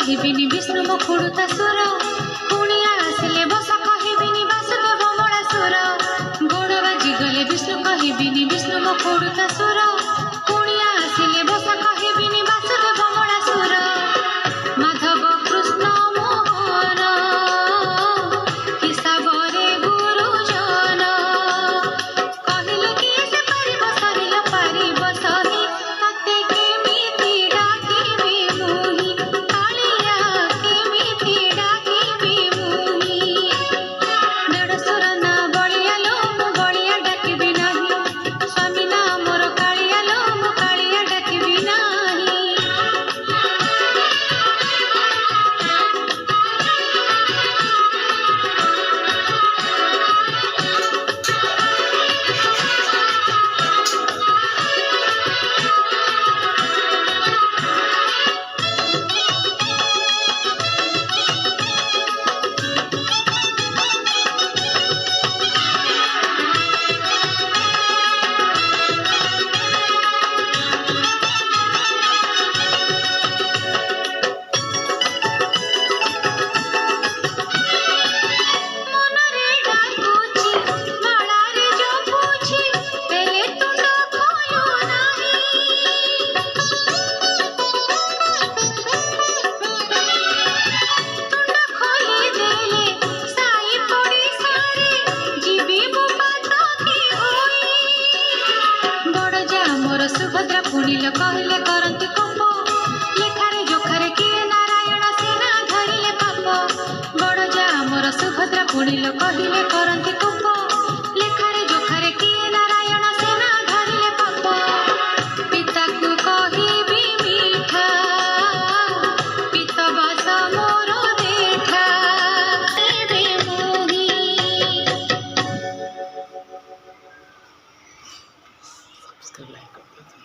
କହିବିନି ବିଷ୍ଣୁ ମୁଖୁଡ଼ୁତା ସୁର କୁଣିଆ ଆସିଲେ ବସ କହିବିନି ବାସୁଦେବ ମଳାସୁର ଗୋଡ଼ ବାଜିଗଲେ ବିଷ୍ଣୁ କହିବିନି ବିଷ୍ଣୁ ମୁଖୁଡ଼ୁତା ସୁର କୁଣିଆ ଆସିଲେ ବସ କହିବିନି ବାସୁଦେବ ମଳାସୁର ମାଧବ କୃଷ୍ଣ ମୋହନ ହିସାବରେ ଗୁରୁଜନ କହିଲେ କିଏ ସେ ପାରିବ ସରିଲ ପାରିବ ସହି ତତେ କେମିତି ଡାକିବି ମୁହିଁ କାଳିଆ କେମିତି ଡାକିବି ମୁହିଁ ଦେଢ଼ଶୁର ନା ବଳିଆ ଲୋ ମୁଁ ବଳିଆ ଡାକିବି ନାହିଁ ସ୍ୱାମୀ ନା ମୋର କାଳିଆ ଲୋ ମୁଁ କାଳିଆ ଡାକିବି ନାହିଁ ମନରେ ଡାକୁଛି ମାଳାରେ ଜପୁଛି ହେଲେ ତୁଣ୍ଡ ଖୋଲୁ ନାହିଁ ତୁଣ୍ଡ ଖୋଲିଦେଲେ ସାଇ ପଡ଼ିଶାରେ ଯିବି ମୁଁ ପାତକି ହୋଇ ବଡ଼ ଯା ମୋର ସୁଭଦ୍ରା ପୁଣିଲ କହିଲେ କରନ୍ତି କୋପ ଲେଖାରେ ଜୋଖାରେ କିଏ ନାରାୟଣ ସେନା ଧରିଲେ ପାପ ବଡ଼ ଯା ମୋର ସୁଭଦ୍ରା ପୁଣିଲ କହିଲେ କରନ୍ତି କୋପ ଲେଖାରେ ଜୋଖାରେ କିଏ ନାରାୟଣ ସେନା ଧରିଲେ ପାପ ପିତାକୁ କହିବି ମିଠା ପିତବାସ ମୋର ଦେଖା ଦେବେ ମୋହି Subscribe, like, comment.